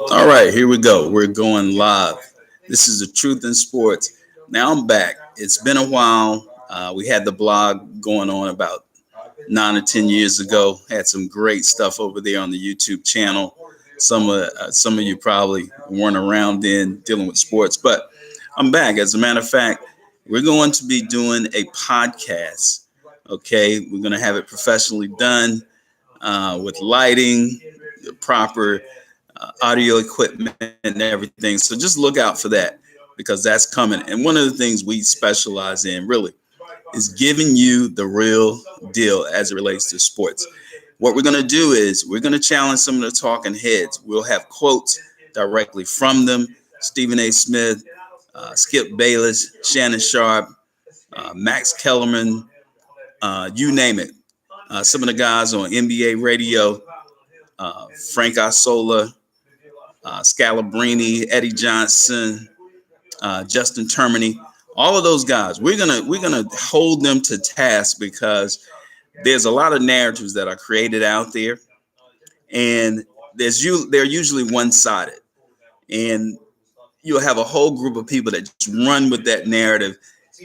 All right, here we go. We're going live. This is the Truth in Sports. Now I'm back. It's been a while. We had the blog going on about 9 or 10 years ago. Had some great stuff over there on the YouTube channel. Some of you probably weren't around then dealing with sports, but I'm back. As a matter of fact, we're going to be doing a podcast. Okay, we're going to have it professionally done with lighting, the proper audio equipment and everything. So just look out for that because that's coming. And one of the things we specialize in really is giving you the real deal as it relates to sports. What we're going to do is we're going to challenge some of the talking heads. We'll have quotes directly from them. Stephen A. Smith, Skip Bayless, Shannon Sharpe, Max Kellerman, you name it. Some of the guys on NBA radio, Frank Isola, Scalabrini, Eddie Johnson, Justin Termine, all of those guys. We're gonna hold them to task because there's a lot of narratives that are created out there, and they're usually one-sided, and you'll have a whole group of people that just run with that narrative,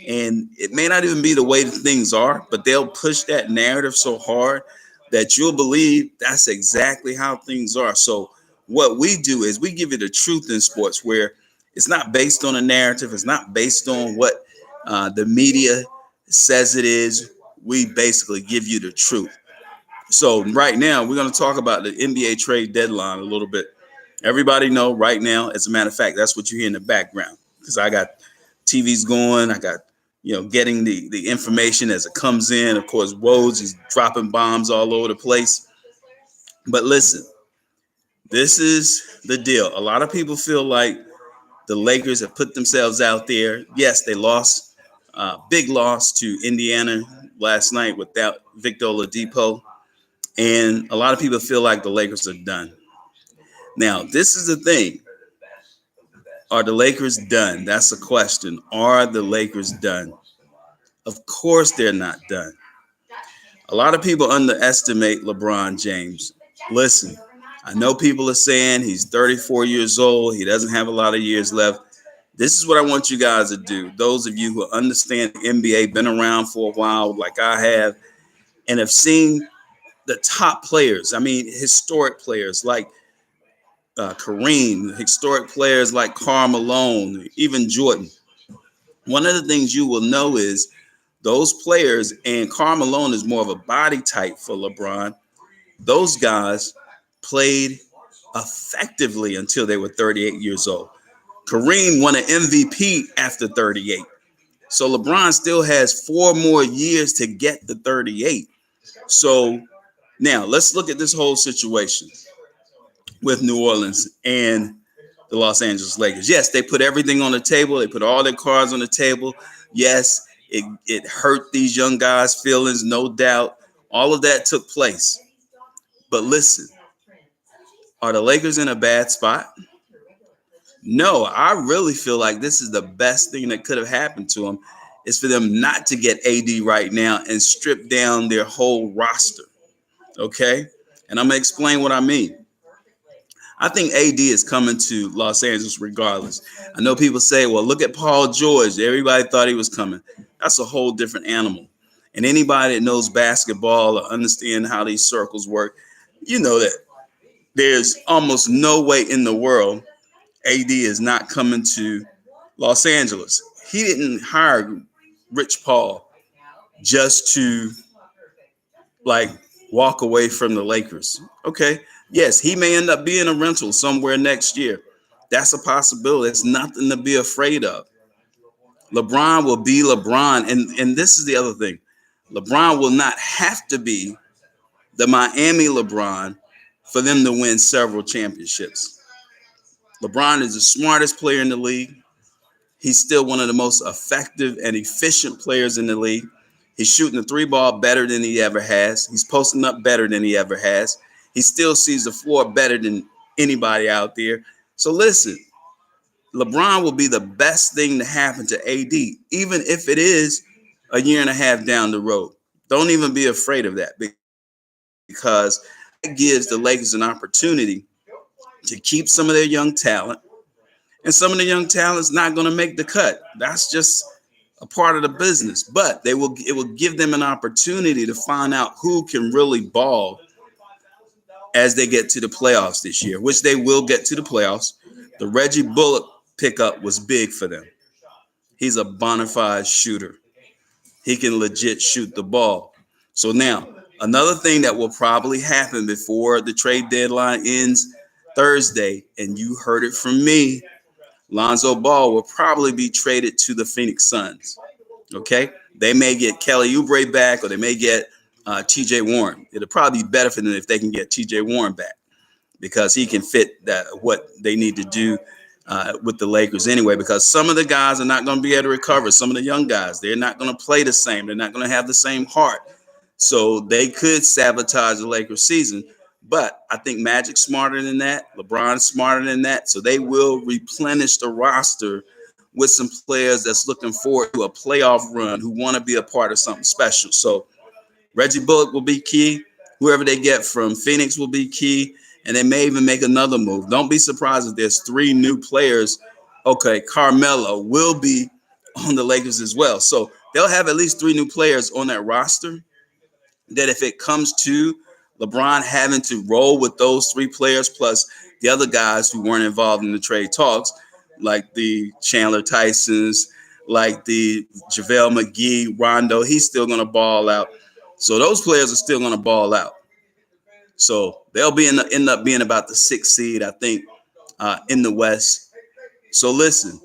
and it may not even be the way things are, but they'll push that narrative so hard that you'll believe that's exactly how things are. So what we do is we give you the truth in sports, where it's not based on a narrative, it's not based on what the media says it is. We basically give you the truth. So right now we're going to talk about the NBA trade deadline a little bit. Everybody know right now, as a matter of fact, that's what you hear in the background, because I got TVs going. I got, getting the information as it comes in. Of course, Woj is dropping bombs all over the place. But listen, this is the deal. A lot of people feel like the Lakers have put themselves out there. Yes, they lost, big loss to Indiana last night without Victor Oladipo. And a lot of people feel like the Lakers are done. Now, this is the thing. Are the Lakers done? That's a question. Are the Lakers done? Of course they're not done. A lot of people underestimate LeBron James. Listen, I know people are saying he's 34 years old. He doesn't have a lot of years left. This is what I want you guys to do. Those of you who understand the NBA, been around for a while like I have, and have seen the top players. I mean, historic players like Kareem, historic players like Karl Malone, even Jordan. One of the things you will know is those players, and Karl Malone is more of a body type for LeBron. Those guys played effectively until they were 38 years old. Kareem won an MVP after 38. So LeBron still has 4 more years to get to 38. So now let's look at this whole situation with New Orleans and the Los Angeles Lakers. Yes, they put everything on the table. They put all their cards on the table. Yes, it hurt these young guys' feelings, no doubt. All of that took place. But listen, are the Lakers in a bad spot? No, I really feel like this is the best thing that could have happened to them, is for them not to get AD right now and strip down their whole roster. Okay? And I'm going to explain what I mean. I think AD is coming to Los Angeles regardless. I know people say, well, look at Paul George. Everybody thought he was coming. That's a whole different animal. And anybody that knows basketball or understand how these circles work, you know that there's almost no way in the world AD is not coming to Los Angeles. He didn't hire Rich Paul just to like walk away from the Lakers. Okay. Yes, he may end up being a rental somewhere next year. That's a possibility. It's nothing to be afraid of. LeBron will be LeBron. And this is the other thing. LeBron will not have to be the Miami LeBron for them to win several championships. LeBron is the smartest player in the league. He's still one of the most effective and efficient players in the league. He's shooting the three ball better than he ever has. He's posting up better than he ever has. He still sees the floor better than anybody out there. So listen, LeBron will be the best thing to happen to AD, even if it is a year and a half down the road. Don't even be afraid of that, because that gives the Lakers an opportunity to keep some of their young talent, and some of the young talent's not going to make the cut. That's just a part of the business. But it will give them an opportunity to find out who can really ball as they get to the playoffs this year, which they will get to the playoffs. The Reggie Bullock pickup was big for them. He's a bona fide shooter. He can legit shoot the ball. So now, another thing that will probably happen before the trade deadline ends Thursday, and you heard it from me, Lonzo Ball will probably be traded to the Phoenix Suns. Okay? They may get Kelly Oubre back, or they may get TJ Warren. It'll probably be better for them if they can get TJ Warren back, because he can fit that what they need to do with the Lakers anyway, because some of the guys are not going to be able to recover. Some of the young guys, they're not going to play the same. They're not going to have the same heart. So they could sabotage the Lakers season. But I think Magic's smarter than that. LeBron's smarter than that. So they will replenish the roster with some players that's looking forward to a playoff run, who want to be a part of something special. So Reggie Bullock will be key. Whoever they get from Phoenix will be key. And they may even make another move. Don't be surprised if there's 3 new players. Okay, Carmelo will be on the Lakers as well. So they'll have at least 3 new players on that roster, that if it comes to LeBron having to roll with those 3 players plus the other guys who weren't involved in the trade talks, like the Chandler Tysons, like the JaVale McGee, Rondo, he's still going to ball out. So those players are still going to ball out. So they'll be end up being about the 6th seed, I think, in the West. So listen,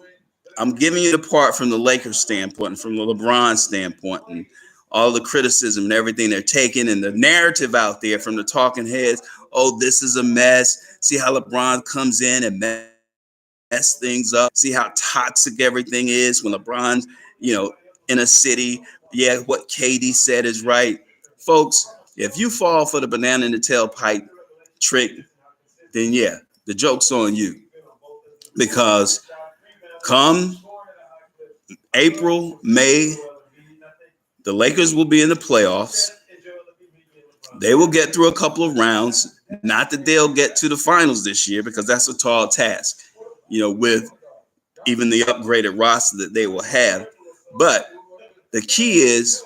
I'm giving you the part from the Lakers standpoint, and from the LeBron standpoint, and all the criticism and everything they're taking, and the narrative out there from the talking heads. Oh, this is a mess. See how LeBron comes in and mess things up. See how toxic everything is when LeBron's, in a city. Yeah, what KD said is right. Folks, if you fall for the banana in the tailpipe trick, then yeah, the joke's on you. Because come April, May, the Lakers will be in the playoffs. They will get through a couple of rounds. Not that they'll get to the finals this year, because that's a tall task, with even the upgraded roster that they will have. But the key is,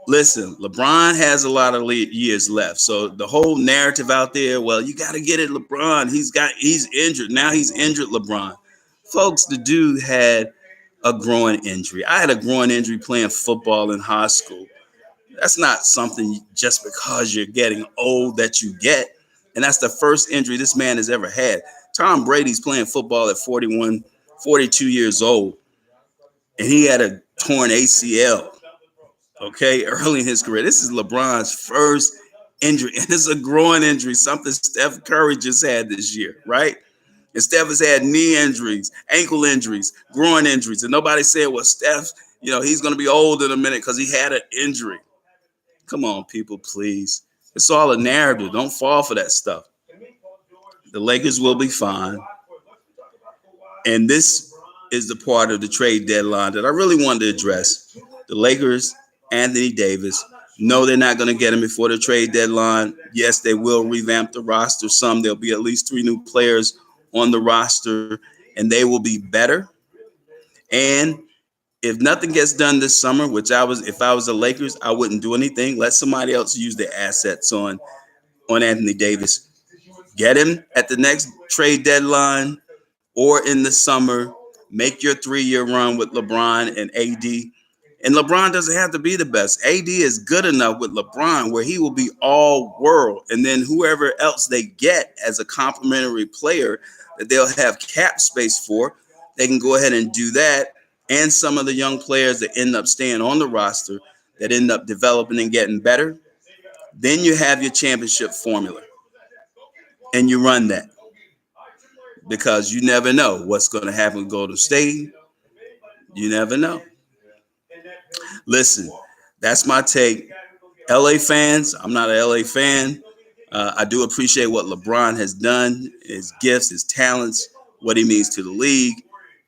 listen, LeBron has a lot of years left. So the whole narrative out there, well, you got to get it, LeBron. He's injured. Now he's injured, LeBron. Folks, the dude had a groin injury. I had a groin injury playing football in high school. That's not something just because you're getting old that you get. And that's the first injury this man has ever had. Tom Brady's playing football at 41, 42 years old. And he had a torn ACL, early in his career. This is LeBron's first injury. And it's a groin injury, something Steph Curry just had this year, right? And Steph has had knee injuries, ankle injuries, groin injuries. And nobody said, well, Steph, he's going to be old in a minute because he had an injury. Come on, people, please. It's all a narrative. Don't fall for that stuff. The Lakers will be fine. And this is the part of the trade deadline that I really wanted to address. The Lakers, Anthony Davis, no, they're not going to get him before the trade deadline. Yes, they will revamp the roster. There'll be at least 3 new players on the roster, and they will be better. And if nothing gets done this summer, if I was the Lakers, I wouldn't do anything. Let somebody else use their assets on Anthony Davis. Get him at the next trade deadline or in the summer. Make your 3-year run with LeBron and AD. And LeBron doesn't have to be the best. AD is good enough with LeBron where he will be all world. And then whoever else they get as a complimentary player that they'll have cap space for, they can go ahead and do that. And some of the young players that end up staying on the roster, that end up developing and getting better, then you have your championship formula. And you run that. Because you never know what's going to happen with Golden State. You never know. Listen, that's my take. LA fans, I'm not an LA fan. I do appreciate what LeBron has done, his gifts, his talents, what he means to the league.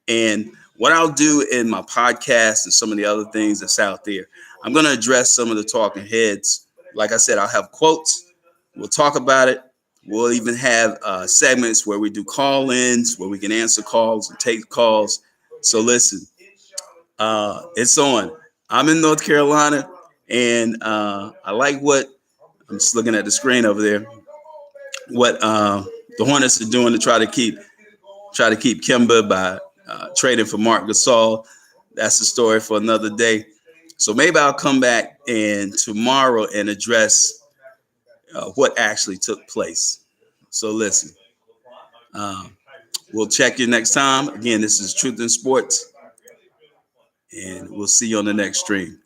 And what I'll do in my podcast and some of the other things that's out there, I'm going to address some of the talking heads. Like I said, I'll have quotes. We'll talk about it. We'll even have segments where we do call-ins, where we can answer calls and take calls. So listen, it's on. I'm in North Carolina, and I like what I'm just looking at the screen over there. What the Hornets are doing to try to keep Kemba by trading for Marc Gasol. That's a story for another day. So maybe I'll come back and tomorrow and address what actually took place. So listen, um, we'll check you next time. Again, this is Truth in Sports, and we'll see you on the next stream.